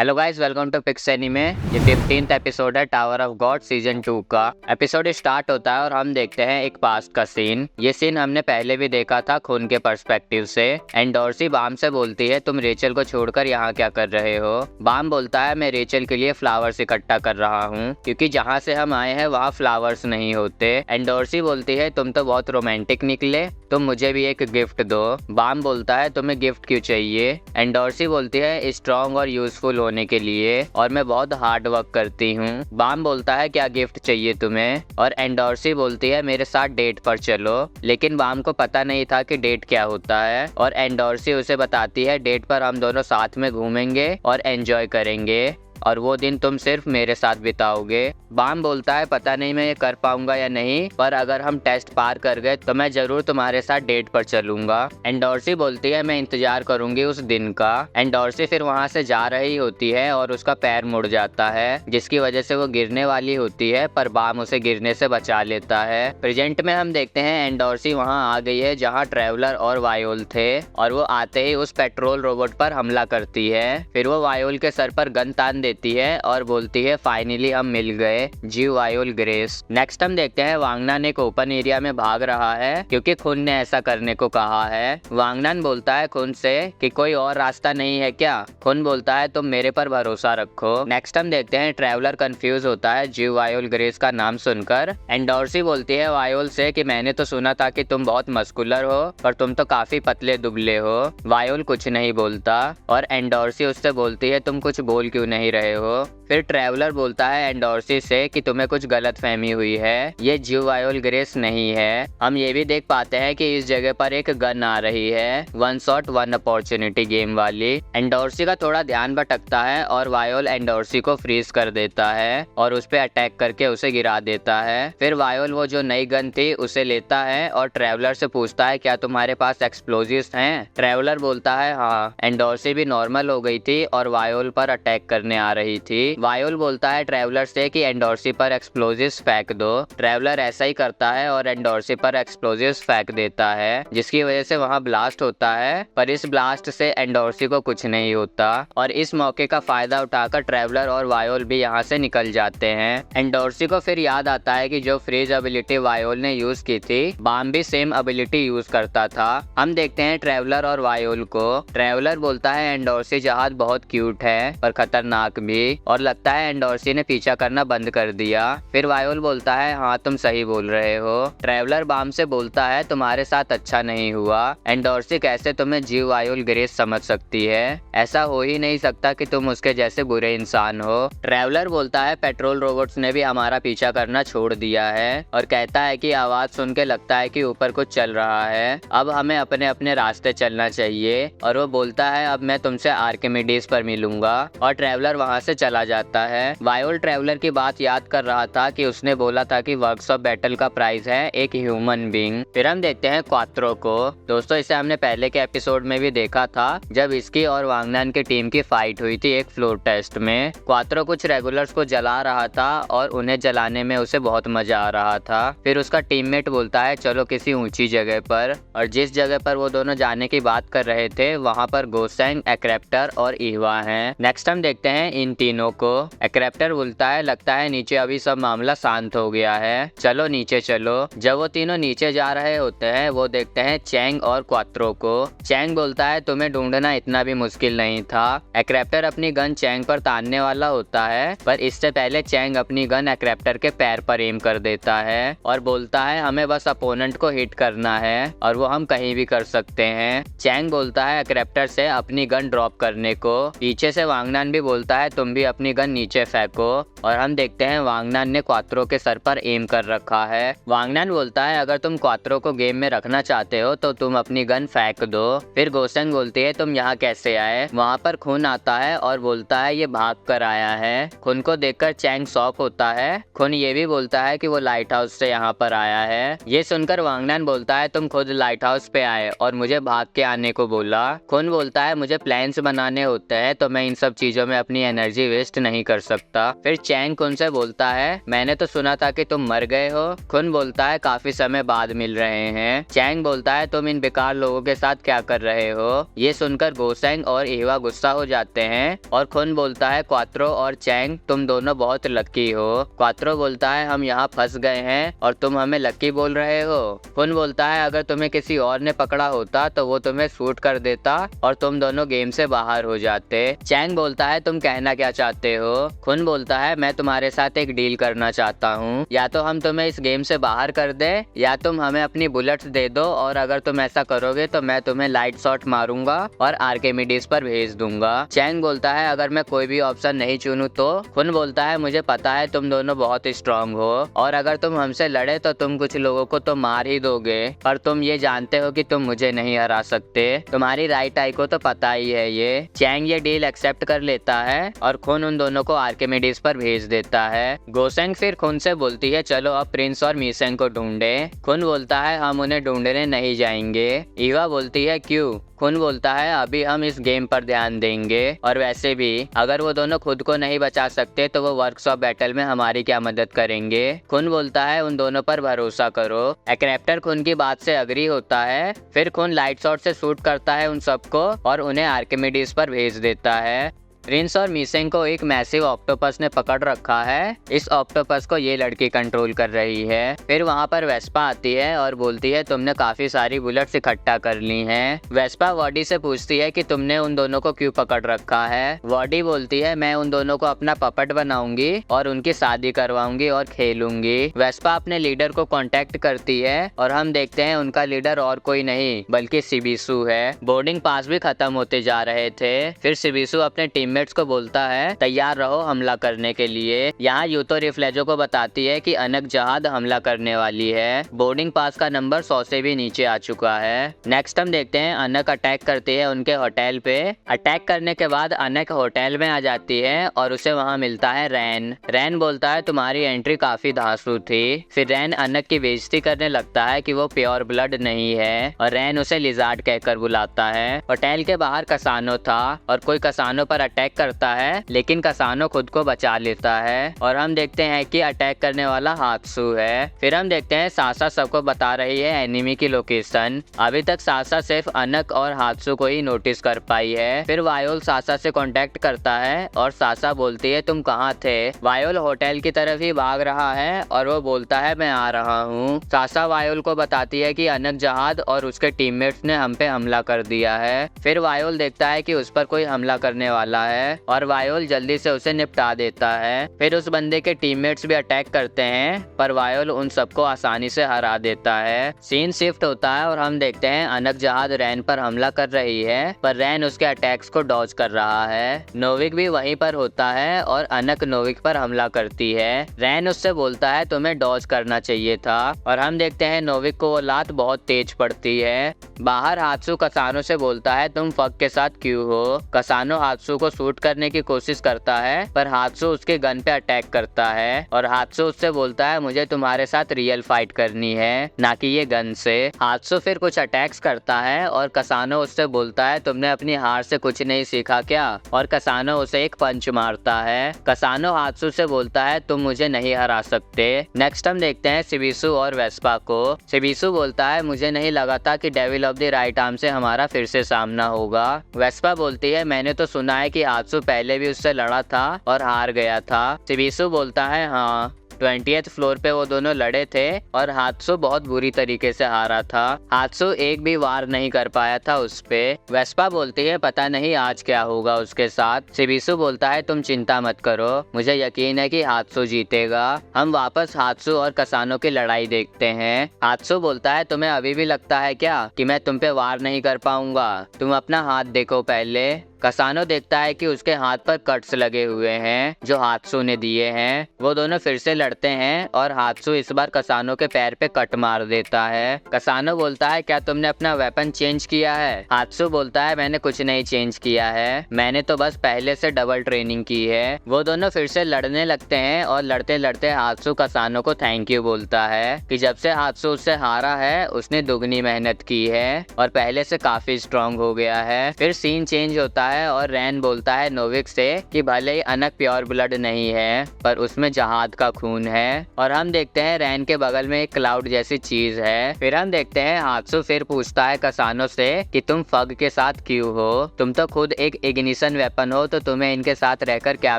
Hello guys, welcome to Pix Anime. ये 15th episode है tower of God season 2 का। Episode start होता है और हम देखते हैं एक पास्ट का सीन। ये सीन हमने पहले भी देखा था खून के पर्सपेक्टिव से। एंड डॉर्सी बाम से बोलती है, तुम रेचल को छोड़कर यहाँ क्या कर रहे हो। बाम बोलता है, मैं रेचल के लिए फ्लावर्स इकट्ठा कर रहा हूँ क्योंकि जहाँ से हम आए हैं वहाँ फ्लावर्स नहीं होते। एंड डॉर्सी बोलती है, तुम तो बहुत रोमांटिक निकले, तुम मुझे भी एक गिफ्ट दो। बाम बोलता है, तुम्हें गिफ्ट क्यों चाहिए। एंड डॉर्सी बोलती है, स्ट्रॉन्ग और यूजफुल होने के लिए, और मैं बहुत हार्ड वर्क करती हूँ। बाम बोलता है, क्या गिफ्ट चाहिए तुम्हें। और एंडोर्सी बोलती है, मेरे साथ डेट पर चलो। लेकिन बाम को पता नहीं था कि डेट क्या होता है, और एंडोर्सी उसे बताती है, डेट पर हम दोनों साथ में घूमेंगे और एंजॉय करेंगे और वो दिन तुम सिर्फ मेरे साथ बिताओगे। बाम बोलता है, पता नहीं मैं ये कर पाऊंगा या नहीं, पर अगर हम टेस्ट पार कर गए तो मैं जरूर तुम्हारे साथ डेट पर चलूंगा। एंडोर्सी बोलती है, मैं इंतजार करूंगी उस दिन का। एंडोर्सी फिर वहां से जा रही होती है और उसका पैर मुड़ जाता है, जिसकी वजह से वो गिरने वाली होती है, पर बाम उसे गिरने से बचा लेता है। प्रेजेंट में हम देखते हैं एंडोर्सी वहां आ गई है जहाँ ट्रेवलर और वायोल थे, और वो आते ही उस पेट्रोल रोबोट पर हमला करती है। फिर वो वायोल के सर पर गन तान देती है और बोलती है, फाइनली हम मिल गए, जी वायोल ग्रेस। नेक्स्ट हम देखते हैं वांगनान एक ओपन एरिया में भाग रहा है क्योंकि खून ने ऐसा करने को कहा है। वांगनान बोलता है खून से कि कोई और रास्ता नहीं है क्या। खून बोलता है, तुम मेरे पर भरोसा रखो। नेक्स्ट हम देखते हैं ट्रेवलर कंफ्यूज होता है जी वायोल ग्रेस का नाम सुनकर। एंडोर्सी बोलती है वायोल से कि मैंने तो सुना था कि तुम बहुत मस्कुलर हो, पर तुम तो काफी पतले दुबले हो। वायोल कुछ नहीं बोलता और एंडोर्सी उससे बोलती है, तुम कुछ बोल क्यों नहीं रहे हो। फिर ट्रेवलर बोलता है एंडोर्सी से कि तुम्हें कुछ गलत फहमी हुई है, ये जीव वायोल ग्रेस नहीं है। हम ये भी देख पाते हैं कि इस जगह पर एक गन आ रही है, one shot one opportunity game वाली। एंडोर्सी का थोड़ा ध्यान भटकता है और वायोल एंडोर्सी को फ्रीज कर देता है और उस पर अटैक करके उसे गिरा देता है। फिर वायोल वो जो नई गन थी उसे लेता है और ट्रेवलर से पूछता है, क्या तुम्हारे पास एक्सप्लोजिव्स हैं। ट्रेवलर बोलता है हाँ। एंडोर्सी भी नॉर्मल हो गई थी और वायोल पर अटैक करने आ रही थी। वायोल बोलता है ट्रेवलर से कि एंडोर्सी पर एक्सप्लोजिव्स फेंक दो। ट्रेवलर ऐसा ही करता है और एंडोर्सी पर एक्सप्लोजिव्स फेंक देता है, जिसकी वजह से वहां ब्लास्ट होता है, पर इस ब्लास्ट से एंडोर्सी को कुछ नहीं होता। और इस मौके का फायदा उठाकर ट्रेवलर और वायोल भी यहाँ से निकल जाते हैं। एंडोर्सी को फिर याद आता है कि जो फ्रीज एबिलिटी वायोल ने यूज की थी, बाम भी सेम एबिलिटी यूज करता था। हम देखते हैं ट्रेवलर और वायोल को। ट्रेवलर बोलता है, एंडोर्सी जहाज बहुत क्यूट है पर खतरनाक भी, और लगता है एंडोर्सी ने पीछा करना बंद कर दिया। फिर वायोल बोलता है, हाँ तुम सही बोल रहे हो। ट्रेवलर बाम से बोलता है, तुम्हारे साथ अच्छा नहीं हुआ। एंडोर्सी कैसे तुम्हें जीव वायोल ग्रेस समझ सकती है, ऐसा हो ही नहीं सकता कि तुम उसके जैसे बुरे इंसान हो। ट्रेवलर बोलता है, पेट्रोल रोबोट्स ने भी हमारा पीछा करना छोड़ दिया है, और कहता है कि आवाज सुन के लगता है कि ऊपर कुछ चल रहा है, अब हमें अपने अपने रास्ते चलना चाहिए। और वो बोलता है, अब मैं तुमसे आर्किमिडीज पर मिलूंगा, और ट्रेवलर वहां से चला जाता है। वायोल ट्रेवलर की बात याद कर रहा था कि उसने बोला था कि वर्कशॉप बैटल का प्राइस है एक ह्यूमन बीइंग। फिर हम देखते हैं क्वात्रो को। दोस्तों, इसे हमने पहले के एपिसोड में भी देखा था जब इसकी और वांगनान की टीम की फाइट हुई थी एक फ्लोर टेस्ट में। क्वात्रो कुछ रेगुलर्स को जला रहा था और उन्हें जलाने में उसे बहुत मजा आ रहा था। फिर उसका टीममेट बोलता है, चलो किसी ऊंची जगह पर, और जिस जगह पर वो दोनों जाने की बात कर रहे थे वहाँ पर गोसेंग, एक्रेप्टर और इहवा हैं। नेक्स्ट हम देखते हैं इन तीनों को। एक्रेप्टर बोलता है, लगता है नीचे अभी सब मामला शांत हो गया है, चलो नीचे चलो। जब वो तीनों नीचे जा रहे होते हैं वो देखते हैं चैंग और क्वात्रो को। चैंग बोलता है, तुम्हें ढूंढना इतना भी मुश्किल नहीं था। एक्रेप्टर अपनी गन चैंग पर तानने वाला होता है, पर इससे पहले चैंग अपनी गन एक्रेप्टर के पैर पर एम कर देता है और बोलता है, हमें बस अपोनेंट को हिट करना है और वो हम कहीं भी कर सकते हैं। चैंग बोलता है एक्रेप्टर से अपनी गन ड्रॉप करने को। पीछे से वांगनान भी बोलता है, तुम भी अपनी गन नीचे फेंको, और हम देखते हैं वांगनान ने क्वात्रो के सर पर एम कर रखा है। वांगनान बोलता है, अगर तुम क्वात्रो को गेम में रखना चाहते हो तो तुम अपनी गन फेंक दो। फिर गोसेंग बोलती है, तुम यहाँ कैसे आए। वहाँ पर खून आता है और बोलता है, ये भाग कर आया है। खून को देखकर चैंग शॉक होता है। खून ये भी बोलता है कि वो लाइट हाउस से यहाँ पर आया है। ये सुनकर वांगनान बोलता है, तुम खुद लाइट हाउस पे आए और मुझे भाग के आने को बोला। खून बोलता है, मुझे प्लान्स बनाने होते हैं तो मैं इन सब चीजों में अपनी एनर्जी वेस्ट नहीं कर सकता। फिर चैंग खुन से बोलता है मैंने तो सुना था कि तुम मर गए हो। खुन बोलता है काफी समय बाद मिल रहे हैं। चैंग बोलता है तुम इन बेकार लोगों के साथ क्या कर रहे हो। ये सुनकर गोसेंग और ईवा गुस्सा हो जाते हैं और खुन बोलता है क्वात्रो और चैंग तुम दोनों बहुत लकी हो। क्वात्रो बोलता है हम यहाँ फंस गए हैं और तुम हमें लकी बोल रहे हो। खुन बोलता है अगर तुम्हें किसी और ने पकड़ा होता तो वो तुम्हें शूट कर देता और तुम दोनों गेम से बाहर हो जाते। चैंग बोलता है तुम कहना क्या चाहते हो। खुन बोलता है मैं तुम्हारे साथ एक डील करना चाहता हूँ, या तो हम तुम्हें इस गेम से बाहर कर दे या तुम हमें अपनी बुलेट्स दे दो, और अगर तुम ऐसा करोगे तो मैं तुम्हें लाइट शॉट मारूंगा और आर्किमिडीज पर भेज दूंगा। चैंग बोलता है अगर मैं कोई भी ऑप्शन नहीं चुनूं तो। खुन बोलता है मुझे पता है तुम दोनों बहुत स्ट्रांग हो और अगर तुम हमसे लड़े तो तुम कुछ लोगों को तो मार ही दोगे, पर तुम ये जानते हो कि तुम मुझे नहीं हरा सकते। तुम्हारी राइट आई को तो पता ही है ये। चैंग ये डील एक्सेप्ट कर लेता है और खुन उन दोनों को आर्किमिडीज पर भेज देता है। गोसेंग फिर खुन से बोलती है चलो अब प्रिंस और मीसेंग को ढूंढे। खुन बोलता है हम उन्हें ढूंढने नहीं जाएंगे। ईवा बोलती है क्यों। खुन बोलता है अभी हम इस गेम पर ध्यान देंगे और वैसे भी अगर वो दोनों खुद को नहीं बचा सकते तो वो वर्कशॉप बैटल में हमारी क्या मदद करेंगे। खुन बोलता है उन दोनों पर भरोसा करो। एक्रेप्टर खुन की बात से अग्री होता है। फिर खुन लाइट शॉट से शूट करता है उन सबको और उन्हें आर्किमिडीज पर भेज देता है। प्रिंस और मीसेंग को एक मैसिव ऑक्टोपस ने पकड़ रखा है। इस ऑक्टोपस को ये लड़की कंट्रोल कर रही है। फिर वहाँ पर वेस्पा आती है और बोलती है तुमने काफी सारी बुलेट्स इकट्ठा कर ली हैं। वेस्पा वॉडी से पूछती है कि तुमने उन दोनों को क्यों पकड़ रखा है। वॉडी बोलती है मैं उन दोनों को अपना पपट बनाऊंगी और उनकी शादी करवाऊंगी और खेलूंगी। वेस्पा अपने लीडर को कांटेक्ट करती है और हम देखते हैं उनका लीडर और कोई नहीं बल्कि सिबिसु है। बोर्डिंग पास भी खत्म होते जा रहे थे। फिर सिबिसु अपने टीममेट्स को बोलता है तैयार रहो हमला करने के लिए। यहाँ यूतो रिफ्लेजो को बताती है कि अनक जहाद हमला करने वाली है। बोर्डिंग पास का नंबर 100 से भी नीचे आ चुका है। नेक्स्ट हम देखते हैं अनक अटैक करती है उनके होटल पे। अटैक करने के बाद अनक होटल में आ जाती है और उसे वहाँ मिलता है रैन। रैन बोलता है तुम्हारी एंट्री काफी धांसू थी। फिर रैन अनक की बेइज्जती करने लगता है कि वो प्योर ब्लड नहीं है और रैन उसे लिजार्ड कहकर बुलाता है। होटल के बाहर कसानो था और कोई कसानो पर अटैक करता है लेकिन कसानो खुद को बचा लेता है और हम देखते हैं कि अटैक करने वाला हात्सु है। फिर हम देखते हैं सासा सबको बता रही है एनिमी की लोकेशन। अभी तक सासा सिर्फ अनक और हात्सु को ही नोटिस कर पाई है। फिर वायोल सासा से कांटेक्ट करता है और सासा बोलती है तुम कहाँ थे। वायोल होटल की तरफ ही भाग रहा है और वो बोलता है मैं आ रहा हूँ। सासा वायोल को बताती है कि अनक जहाद और उसके टीममेट्स ने हम पे हमला कर दिया है। फिर वायोल देखता है कि उस पर कोई हमला करने वाला है और वायोल जल्दी से उसे निपटा देता है। फिर उस बंदे के टीममेट्स भी अटैक करते हैं पर वायोल उन सबको आसानी से हरा देता है। सीन शिफ्ट होता है और हम देखते हैं अनक जहाद रैन पर हमला कर रही है पर रैन उसके अटैक्स को डॉज कर रहा है। नोविक भी वहीं पर होता है और अनक नोविक पर हमला करती है। रैन उससे बोलता है तुम्हें डॉज करना चाहिए था और हम देखते हैं नोविक को वो लात बहुत तेज पड़ती है। बाहर हात्सु कसानो से बोलता है तुम फक के साथ क्यों हो। कसानो हात्सु को शूट करने की कोशिश करता है पर हात्सु उसके गन पे अटैक करता है और हात्सु उससे बोलता है मुझे तुम्हारे साथ रियल फाइट करनी है ना कि ये गन से। हात्सु फिर कुछ अटैक्स करता है और कसानो उससे बोलता है तुमने अपनी हार से कुछ नहीं सीखा क्या, और कसानो उसे एक पंच मारता है। कसानो हात्सु से बोलता है तुम मुझे नहीं हरा सकते। नेक्स्ट हम देखते हैं सिबिसु और वेस्पा को। सिबिसु बोलता है मुझे नहीं लगा था कि devil of the right arm से हमारा फिर से सामना होगा। वेस्पा बोलती है मैंने तो सुना है कि हात्सु पहले भी उससे लड़ा था और हार गया था। सिबिसु बोलता है हाँ 20th फ्लोर पे वो दोनों लड़े थे और हात्सु बहुत बुरी तरीके से हारा था। हात्सु एक भी वार नहीं कर पाया था उस पे। वेस्पा बोलती है पता नहीं आज क्या होगा उसके साथ। सिबिसु बोलता है तुम चिंता मत करो मुझे यकीन है कि हात्सु जीतेगा। हम वापस हात्सु और कसानो की लड़ाई देखते हैं। हात्सु बोलता है तुम्हें अभी भी लगता है क्या कि मैं तुम पे वार नहीं कर पाऊंगा, तुम अपना हाथ देखो पहले। कसानो देखता है कि उसके हाथ पर कट्स लगे हुए हैं जो हात्सु ने दिए हैं। वो दोनों फिर से लड़ते हैं और हात्सु इस बार कसानो के पैर पे कट मार देता है। कसानो बोलता है क्या तुमने अपना वेपन चेंज किया है। हात्सु बोलता है मैंने कुछ नहीं चेंज किया है, मैंने तो बस पहले से डबल ट्रेनिंग की है। वो दोनों फिर से लड़ने लगते हैं और लड़ते लड़ते हात्सु कसानो को थैंक यू बोलता है कि जब से हात्सु उससे हारा है उसने दुगनी मेहनत की है और पहले से काफी स्ट्रांग हो गया है। फिर सीन चेंज होता है और रैन बोलता है नोविक से कि भले ही अनक प्योर ब्लड नहीं है पर उसमें जहाद का खून है। और हम देखते हैं रैन के बगल में एक क्लाउड जैसी चीज है। फिर हम देखते हैं हात्सु फिर पूछता है कसानो से कि तुम फग के साथ क्यों हो, तुम तो खुद एक इग्निशन वेपन हो, तो तुम्हें इनके साथ रहकर क्या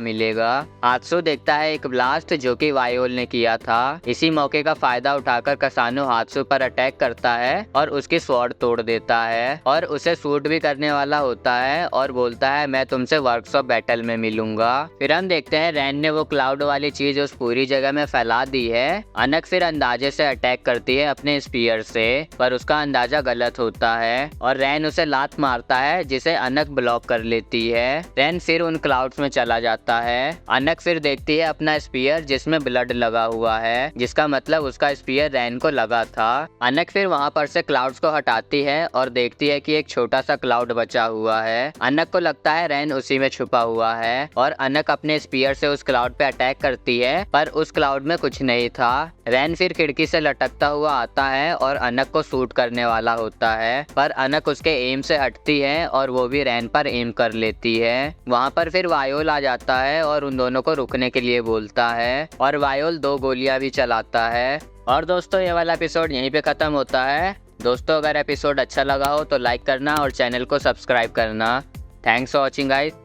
मिलेगा। हात्सु देखता है एक ब्लास्ट जो कि वायोल ने किया था। इसी मौके का फायदा उठाकर कसानो हात्सु पर अटैक करता है और उसकी स्वॉर्ड तोड़ देता है और उसे शूट भी करने वाला होता है और बोलता है मैं तुमसे वर्कशॉप बैटल में मिलूंगा। फिर हम देखते हैं रैन ने वो क्लाउड वाली चीज उस पूरी जगह में फैला दी है। अनक फिर अंदाजे से अटैक करती है अपने स्पीयर से पर उसका अंदाजा गलत होता है और रैन उसे लात मारता है जिसे अनक ब्लॉक कर लेती है। रैन फिर उन क्लाउड्स में चला जाता है। अनक फिर देखती है अपना स्पीयर जिसमें ब्लड लगा हुआ है, जिसका मतलब उसका स्पीयर रैन को लगा था। अनक फिर वहाँ पर से क्लाउड्स को हटाती है और देखती है कि एक छोटा सा क्लाउड बचा हुआ है। अनक को लगता है रैन उसी में छुपा हुआ है और अनक अपने स्पीयर से उस क्लाउड पे अटैक करती है पर उस क्लाउड में कुछ नहीं था। रैन फिर खिड़की से लटकता हुआ आता है और अनक को शूट करने वाला होता है पर अनक उसके एम से हटती है और वो भी रैन पर एम कर लेती है। वहाँ पर फिर वायोल आ जाता है और उन दोनों को रुकने के लिए बोलता है और वायोल 2 गोलियां भी चलाता है। और दोस्तों ये वाला एपिसोड यहीं पे खत्म होता है। दोस्तों अगर एपिसोड अच्छा लगा हो तो लाइक करना और चैनल को सब्सक्राइब करना। Thanks for watching guys.